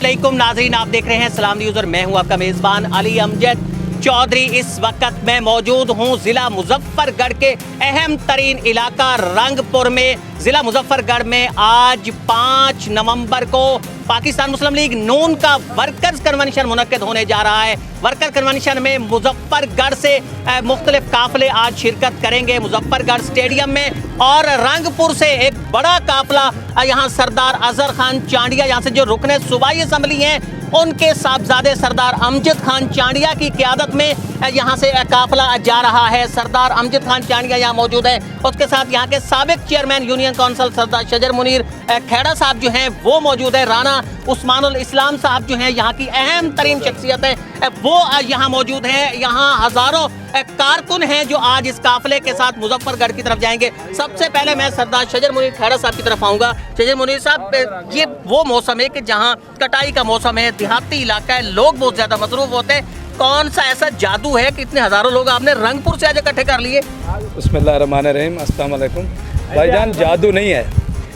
अस्सलामुअलैकुम नाज़रीन, आप देख रहे हैं सलाम न्यूज़ और मैं हूं आपका मेज़बान अली अमजद चौधरी। इस वक्त मैं मौजूद हूं ज़िला मुजफ्फरगढ़ के अहम तरीन इलाका रंगपुर में। ज़िला मुजफ्फरगढ़ में आज 5 नवंबर को पाकिस्तान मुस्लिम लीग नून का वर्कर्स कन्वेंशन मुनक्किद होने जा रहा है। वर्कर कन्वेंशन में मुजफ्फरगढ़ से मुख्तलिफ काफ़िले आज शिरकत करेंगे मुजफ्फरगढ़ स्टेडियम में, और रंगपुर से एक बड़ा काफ़िला यहाँ सरदार अजहर खान चांडिया, यहाँ से जो रुकने सूबाई असम्बली हैं उनके साहबजादे सरदार अमजद खान चांडिया की क़यादत में यहाँ से काफ़िला जा रहा है। सरदार अमजद खान चांडिया यहाँ मौजूद है, उसके साथ यहाँ के साबिक चेयरमैन यूनियन काउंसिल सरदार शजर मुनीर खेड़ा साहब जो हैं वो मौजूद है। राना उस्मानुल इस्लाम साहब जो हैं यहाँ की अहम तरीन शख्सियत है वो यहाँ मौजूद हैं। यहाँ हज़ारों कारकुन हैं जो आज इस काफ़िले के साथ मुजफ्फरगढ़ की तरफ जाएंगे। सबसे पहले मैं सरदार शजर मुनीर खेड़ा साहब की तरफ आऊँगा। शजर मुनीर साहब, ये वो मौसम है कि जहाँ कटाई का मौसम है, देहाती इलाका है, लोग बहुत ज़्यादा मसरूफ़ होते हैं। कौन सा ऐसा जादू है कि इतने हज़ारों लोग आपने रंगपुर से आज इकट्ठे कर लिए? बिस्मिल्लाहिर्रहमानिर्रहीम, अस्सलाम वालेकुम। भाईजान, जादू नहीं है,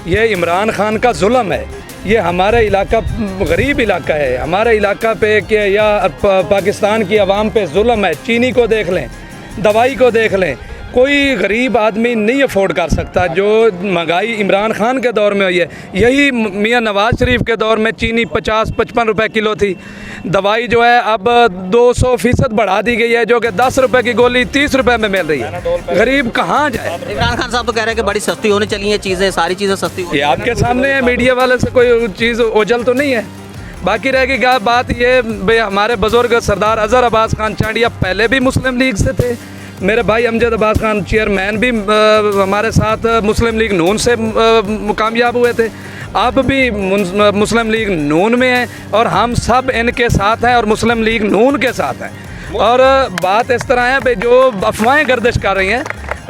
ये इमरान खान का जुल्म है। ये हमारा इलाका गरीब इलाका है, हमारा इलाका पे या पाकिस्तान की आवाम पे जुल्म है। चीनी को देख लें, दवाई को देख लें, कोई गरीब आदमी नहीं अफोर्ड कर सकता। जो महंगाई इमरान खान के दौर में हुई है, यही मियाँ नवाज़ शरीफ के दौर में चीनी 50-55 रुपए किलो थी। दवाई जो है अब 200% बढ़ा दी गई है, जो कि 10 रुपए की गोली 30 रुपए में मिल रही है। गरीब कहाँ जाए? इमरान खान साहब तो कह रहे हैं कि बड़ी सस्ती होने चली हैं चीज़ें, सारी चीज़ें सस्ती। ये आपके सामने है, मीडिया वाले से कोई चीज़ ओझल तो नहीं है। बाकी रहेगी क्या बात, ये भाई हमारे बुजुर्ग सरदार अजहर अब्बास खान चांडिया पहले भी मुस्लिम लीग से थे। मेरे भाई अमजद अब्बास खान चेयरमैन भी हमारे साथ मुस्लिम लीग नून से कामयाब हुए थे। अब भी मुस्लिम लीग नून में हैं और हम सब इनके साथ हैं और मुस्लिम लीग नून के साथ हैं। और बात इस तरह है भाई, जो अफवाहें गर्दिश कर रही हैं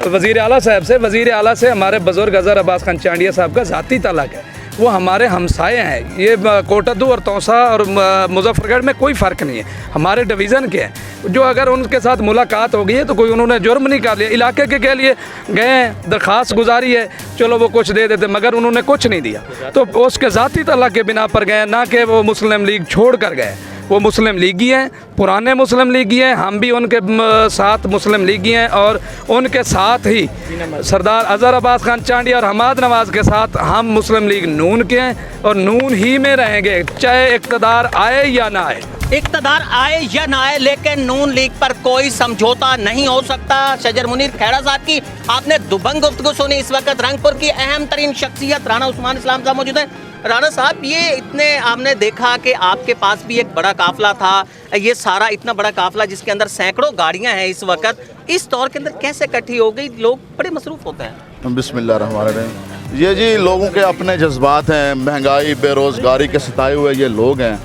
वज़ीर आला साहब से, वज़ीर आला से हमारे बुजुर्ग अजहर अब्बास खान चांडिया साहब का ज़ाती ताल्लुक़ है, वो हमारे हमसाए हैं। ये कोटद्दू और तौसा और मुजफ्फरगढ़ में कोई फ़र्क नहीं है, हमारे डिवीज़न के हैं। जो अगर उनके साथ मुलाकात हो गई है तो कोई उन्होंने जुर्म नहीं कर लिया। इलाके के लिए गए हैं, दरख्वास्त गुजारी है, चलो वो कुछ दे देते, मगर उन्होंने कुछ नहीं दिया। तो उसके ज़ाती ताल्लुक़ के बिना पर गए, ना कि वो मुस्लिम लीग छोड़ कर गए। वो मुस्लिम लीगी हैं, पुराने मुस्लिम लीगी हैं, हम भी उनके साथ मुस्लिम लीगी हैं। और उनके साथ ही सरदार अजहर अब्बास खान चांडिया और हमाद नवाज़ के साथ हम मुस्लिम लीग नून के हैं और नून ही में रहेंगे, चाहे इक़्तिदार आए या ना आए। इक़्तिदार आए या ना आए, लेकिन नून लीग पर कोई समझौता नहीं हो सकता। शजर मुनीर खेड़ा साहब की आपने दुबंग गुफ्तगू सुनी। इस वक्त रंगपुर की अहम तरीन शख्सियत राना उस्मान इस्लाम साहब मौजूद है। राना साहब, ये इतने आपने देखा कि आपके पास भी एक बड़ा काफ़िला था, ये सारा इतना बड़ा काफ़िला जिसके अंदर सैकड़ों गाड़ियां हैं इस वक्त, इस दौर के अंदर कैसे इकट्ठी हो गई? लोग बड़े मसरूफ़ होते हैं। बिस्मिल्लाहिर्रहमानिर्रहीम। ये जी लोगों के अपने जज्बात हैं, महंगाई बेरोज़गारी के सताए हुए ये लोग हैं,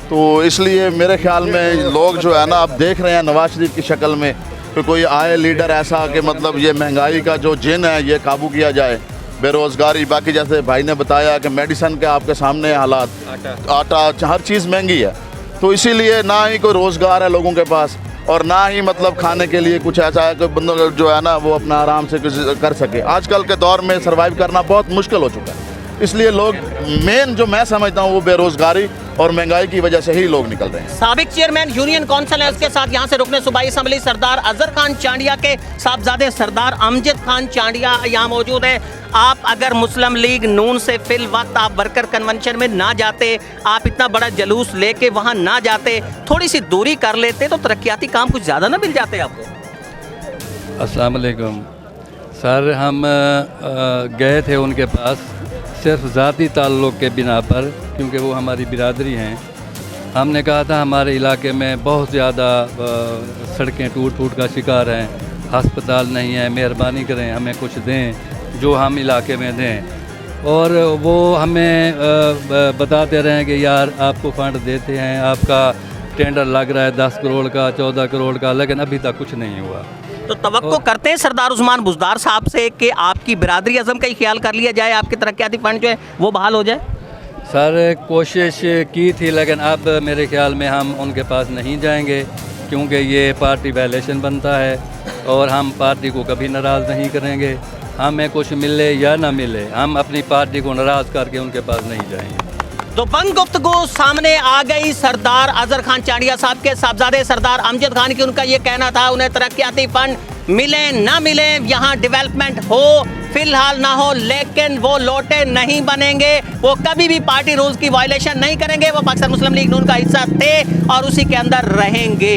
तो इसलिए मेरे ख्याल में लोग जो है ना, आप देख रहे हैं नवाज शरीफ की शक्ल में कि कोई आए लीडर ऐसा कि मतलब ये महंगाई का जो जिन है ये काबू किया जाए, बेरोज़गारी। बाकी जैसे भाई ने बताया कि मेडिसन के आपके सामने हालात, आटा हर चीज़ महंगी है, तो इसीलिए ना ही कोई रोज़गार है लोगों के पास और ना ही मतलब खाने के लिए कुछ ऐसा है कि बंदा जो है ना वो अपना आराम से कुछ कर सके। आजकल के दौर में सर्वाइव करना बहुत मुश्किल हो चुका है, इसलिए लोग मेन जो मैं समझता हूँ वो बेरोज़गारी और महंगाई की वजह से ही लोग निकल रहे हैं। साबिक चेयरमैन यूनियन काउंसिल है, उसके साथ यहाँ से रुकने सूबाई असम्बली सरदार अजहर खान चांडिया के साहबजादे सरदार अमजद खान चांडिया यहाँ मौजूद है। आप अगर मुस्लिम लीग नून से फिल वक्त आप वर्कर कन्वेंशन में ना जाते, आप इतना बड़ा जलूस लेके वहाँ ना जाते, थोड़ी सी दूरी कर लेते, तो तरक्याती काम कुछ ज़्यादा ना मिल जाते आपको? अस्सलाम वालेकुम सर, हम गए थे उनके पास सिर्फ ज़ाती ताल्लुक़ के बिना पर, क्योंकि वो हमारी बिरादरी हैं। हमने कहा था हमारे इलाके में बहुत ज़्यादा सड़कें टूट का शिकार हैं, हस्पताल नहीं है, मेहरबानी करें हमें कुछ दें जो हम इलाके में दें। और वो हमें बताते रहे कि यार आपको फ़ंड देते हैं, आपका टेंडर लग रहा है 10 करोड़ का, 14 करोड़ का, लेकिन अभी तक कुछ नहीं हुआ। तो तवक्को करते हैं सरदार उस्मान बुज़दार साहब से कि आपकी बिरादरी अज़म का ही ख्याल कर लिया जाए, आपके तरक्याती फ़ंड जो है वो बहाल हो जाए? सर कोशिश की थी, लेकिन अब मेरे ख्याल में हम उनके पास नहीं जाएंगे, क्योंकि ये पार्टी वायलेशन बनता है और हम पार्टी को कभी नाराज़ नहीं करेंगे। हमें कुछ मिले या ना मिले, हम अपनी पार्टी को नाराज़ करके उनके पास नहीं जाएंगे। तो बंद गुफ्तगू सामने आ गई सरदार अजहर खान चांडिया साहब के साहबजादे सरदार अमजद खान की। उनका ये कहना था उन्हें तरक्याती फंड मिले ना मिले, यहाँ डेवलपमेंट हो फिलहाल ना हो, लेकिन वो लोटे नहीं बनेंगे, वो कभी भी पार्टी रूल्स की वायलेशन नहीं करेंगे, वो पाकिस्तान मुस्लिम लीग नून का हिस्सा थे और उसी के अंदर रहेंगे।